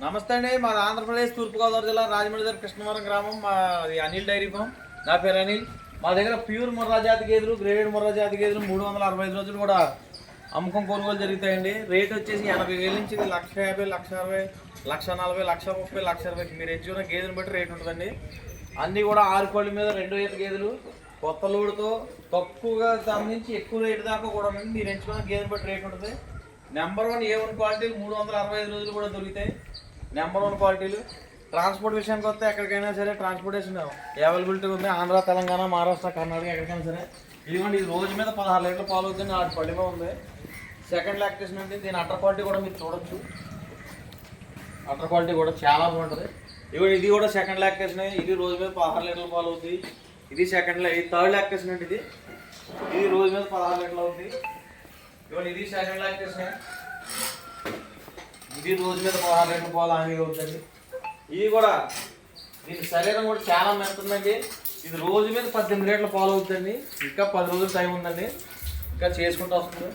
నమస్తే అండి. మాది ఆంధ్రప్రదేశ్ తూర్పుగోదావరి జిల్లా రాజమండ్రి దగ్గర కృష్ణవరం గ్రామం. మాది అనిల్ డైరీ ఫామ్. నా పేరు అనిల్. మా దగ్గర ప్యూర్ ముర్రా జాతి గేదెలు, గ్రేడెడ్ ముర్రా జాతి గేదెలు 365 రోజులు కూడా అమ్మకం కొనుగోలు జరుగుతాయండి. రేట్ వచ్చేసి 80,000 నుంచి 1,50,000, 1,60,000, 1,40,000, 1,30,000, 1,20,000 మీరు ఎంచుకున్న గేదెని బట్టి రేట్ ఉంటుందండి. అన్నీ కూడా 6 కోళ్ళ మీద 2 ఈత గేదెలు కొత్త లోడుతో తక్కువగా దాని నుంచి ఎక్కువ రేటు దాకా కూడా ఉంది. మీరు ఎంచుకున్న గేదెని బట్టి రేట్ ఉంటుంది. నెంబర్ 1 A1 క్వాలిటీలు 365 రోజులు కూడా దొరుకుతాయి. నెంబర్ 1 క్వాలిటీలు. ట్రాన్స్పోర్ట్ విషయానికి వస్తే ఎక్కడికైనా సరే ట్రాన్స్పోర్టేషన్ అవైలబిలిటీ ఉంది. ఆంధ్ర, తెలంగాణ, మహారాష్ట్ర, కర్ణాటక ఎక్కడికైనా సరే. ఇదిగోండి, ఇది రోజు మీద 16 లీటర్ల పాలు అవుతుంది. ఆడి పడిగా ఉంది. సెకండ్ లాక్టేషన్ ఉంది. దీని అటర్ క్వాలిటీ కూడా మీరు చూడొచ్చు. అటర్ క్వాలిటీ కూడా చాలా బాగుంటుంది. ఇది కూడా సెకండ్ లాక్టేషన్. ఇది రోజు మీద 16 లీటర్ల పాలు అవుతుంది. ఇది థర్డ్ లాక్టేషన్ అండి. ఇది రోజు మీద 16 లీటర్లు అవుతుంది. ఇదిగోండి, ఇది సెకండ్ లాక్టేషన్. ఇది రోజు మీద 16 లీటర్ల పాలు హామీగా అవుతుంది. ఇది కూడా దీని శరీరం కూడా చాలా మెత్తుందండి. ఇది రోజు మీద 18 లీటర్ల పాలు అవుతుందండి. ఇంకా 10 రోజులు టైం ఉందండి. ఇంకా చేసుకుంటూ వస్తుంది.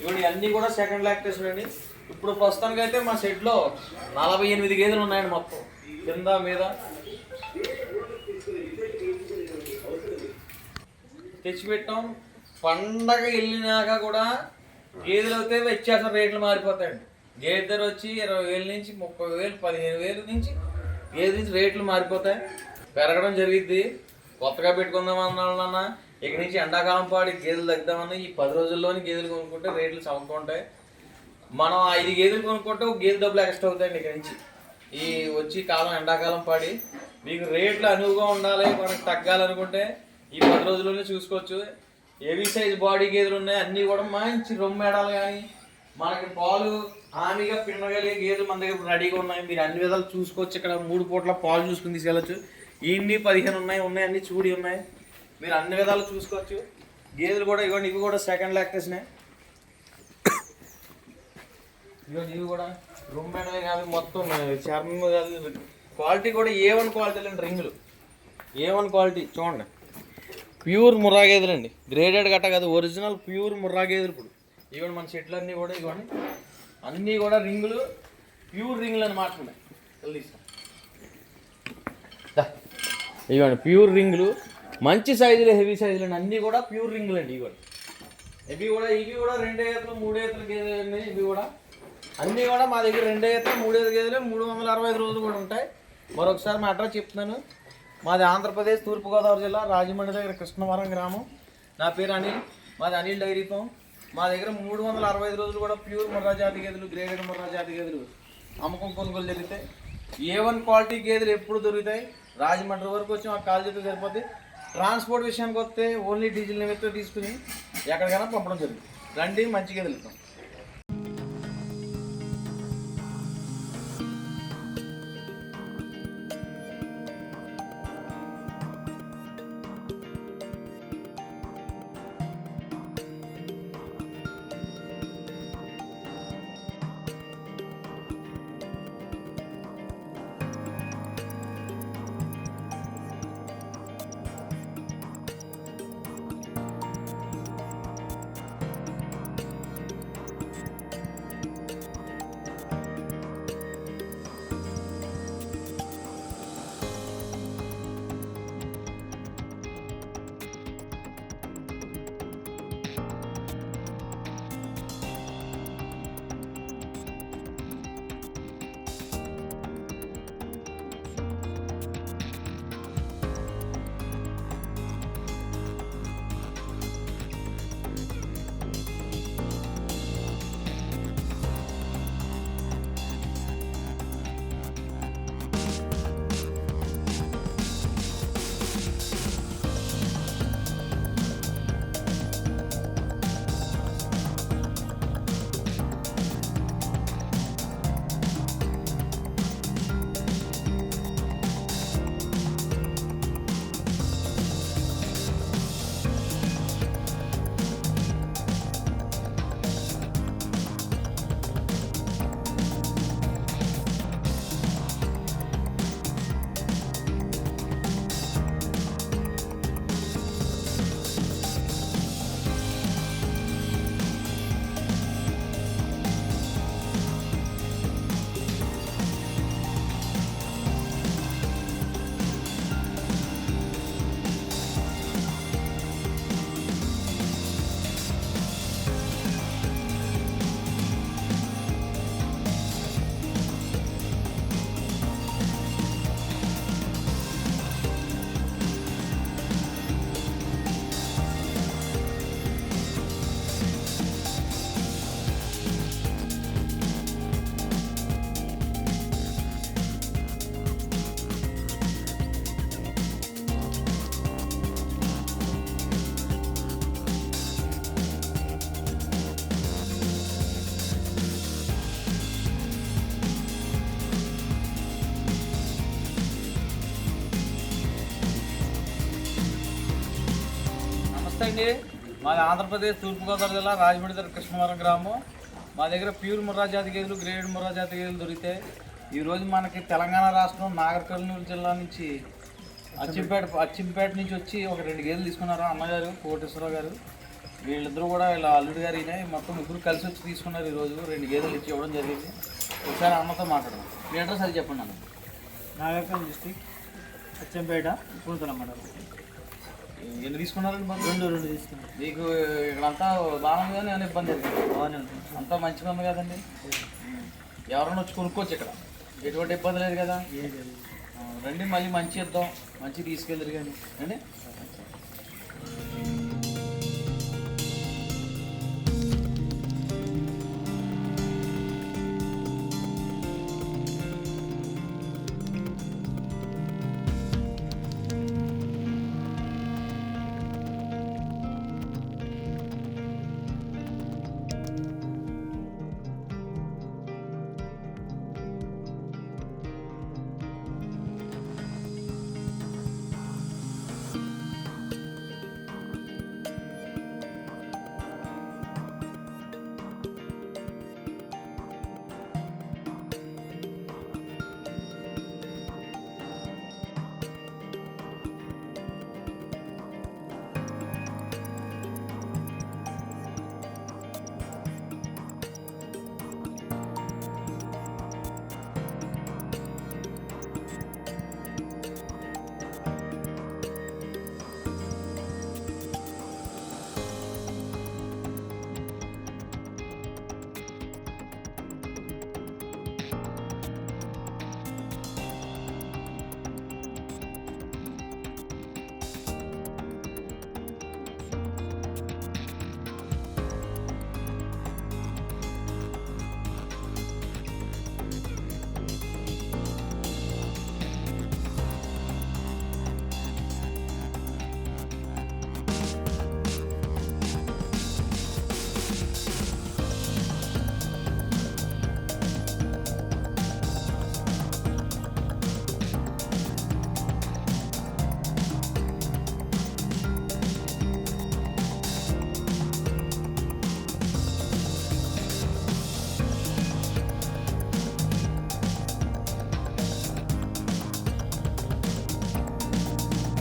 ఇవన్నీ అన్నీ కూడా సెకండ్ లాక్టేషన్ అండి. ఇప్పుడు ప్రస్తుతానికి అయితే మా షెడ్లో 48 గేదెలు ఉన్నాయండి. మొత్తం కింద మీద తెచ్చిపెట్టాం. పండగ వెళ్ళినాక కూడా గేదెలు అయితే వ్యత్యాసం రేట్లు మారిపోతాయండి. గేదె ధర వచ్చి 20,000 నుంచి 30,000, 15,000 నుంచి గేదె నుంచి రేట్లు మారిపోతాయి, పెరగడం జరిగిద్ది. కొత్తగా పెట్టుకుందామన్నా ఇక్కడి నుంచి ఎండాకాలం పాడి గేదెలు తగ్గుదామన్నా ఈ 10 రోజుల్లోని గేదెలు కొనుక్కుంటే రేట్లు చదువుకుంటాయి. మనం 5 గేదెలు కొనుక్కుంటే ఒక గేదె డబ్బులు ఎక్స్ట్రా అవుతాయండి. ఇక్కడి నుంచి ఈ వచ్చి కాలం ఎండాకాలం పాడి మీకు రేట్లు అనువుగా ఉండాలి, మనకు తగ్గాలనుకుంటే ఈ 10 రోజుల్లోనే చూసుకోవచ్చు. హెవీ సైజ్ బాడీ గేదెలు ఉన్నాయి. అన్నీ కూడా మంచి రొమ్మెడాలు కానీ మనకి పాలు హామీగా పిండగలిగే గేదెలు మన దగ్గర రెడీగా ఉన్నాయి. మీరు అన్ని విధాలు చూసుకోవచ్చు. ఇక్కడ 3 పూట్ల పాలు చూసుకుని తీసుకెళ్ళచ్చు. ఇన్ని 15 ఉన్నాయి అన్ని చూడి ఉన్నాయి. మీరు అన్ని విధాలు చూసుకోవచ్చు. గేదెలు కూడా ఇవ్వండి. ఇవి కూడా సెకండ్ లాక్టేషనే. ఇవ్వండి, ఇవి కూడా రొమ్మెడలే కాదు, మొత్తం చర్మం కాదు. క్వాలిటీ కూడా A1 క్వాలిటీలు అండి. రింగులు A1 క్వాలిటీ చూడండి. ప్యూర్ ముర్రా గేదెలు అండి. గ్రేడెడ్ గట్ట కాదు, ఒరిజినల్ ప్యూర్ ముర్రా గేదెలు. ఇప్పుడు ఇవ్వండి మన చెట్లు అన్నీ కూడా ఇవ్వండి. అన్నీ కూడా రింగులు, ప్యూర్ రింగులు అనమాట. ఇవ్వండి ప్యూర్ రింగులు, మంచి సైజులు, హెవీ సైజులు అండి. అన్నీ కూడా ప్యూర్ రింగులు అండి. ఇవ్వండి ఇవి కూడా 2 ఈతలు 3 ఈతల గేదెలు అండి. ఇవి కూడా అన్నీ కూడా మా దగ్గర 2 ఈతలు 3 ఈతల గేదెలు 365 రోజులు కూడా ఉంటాయి. మరొకసారి మా అడ్రస్ చెప్తున్నాను. మాది ఆంధ్రప్రదేశ్ తూర్పుగోదావరి జిల్లా రాజమండ్రి దగ్గర కృష్ణవరం గ్రామం. నా పేరు అనిల్. మాది అనిల్ డైరీ ఫామ్. మా దగ్గర 365 రోజులు కూడా ప్యూర్ ముర్రా జాతి గేదెలు, గ్రేడెడ్ ముర్రా జాతి గేదెలు అమ్మకం కొనుగోలు జరుగుతాయి. A1 క్వాలిటీ గేదెలు ఎప్పుడు దొరుకుతాయి. రాజమండ్రి వరకు వచ్చి మాకు కాల్ చేస్తే సరిపోద్ది. ట్రాన్స్పోర్ట్ విషయానికి వస్తే ఓన్లీ డీజిల్ నిమిత్తం తీసుకుని ఎక్కడికైనా పంపడం జరుగుతుంది. రండి, మంచి గేదెలు ఇస్తాం. నమస్తే అండి. మాది ఆంధ్రప్రదేశ్ తూర్పుగోదావరి జిల్లా రాజమండ్రి దగ్గర కృష్ణవరం గ్రామం. మా దగ్గర ప్యూర్ ముర్రా జాతి గేదెలు, గ్రేడెడ్ ముర్రా జాతి గేదెలు దొరుకుతాయి. ఈరోజు మనకి తెలంగాణ రాష్ట్రం నాగర్ కర్నూలు జిల్లా నుంచి అచ్చింపేట నుంచి వచ్చి ఒక 2 గేదెలు తీసుకున్నారు అన్నగారు కోటేశ్వరరావు గారు. వీళ్ళిద్దరూ కూడా వీళ్ళ అల్లుడు గారు అయినాయి. మొత్తం ముగ్గురు కలిసి వచ్చి తీసుకున్నారు. ఈరోజు 2 గేదెలు ఇచ్చి ఇవ్వడం జరిగింది. ఒకసారి అన్నతో మాట్లాడదాం. మీ అడ్రస్ అది చెప్పండి అన్న. నాగర్కర్నూలు డిస్ట్రిక్ట్ అచ్చంపేట పూతల మండలం. ఎన్ని తీసుకున్నారండి? మరి 2 తీసుకున్నాం. మీకు ఇక్కడంతా బాగుంది కానీ ఏమైనా ఇబ్బంది జరిగింది? బాగానే ఉంటుంది. అంతా మంచిగా ఉంది కదండి. ఎవరైనా వచ్చి కొనుక్కోవచ్చు ఇక్కడ, ఎటువంటి ఇబ్బంది లేదు కదా. రండి మళ్ళీ మంచి ఇద్దాం, మంచి తీసుకెళ్ళరు కానీ అండి.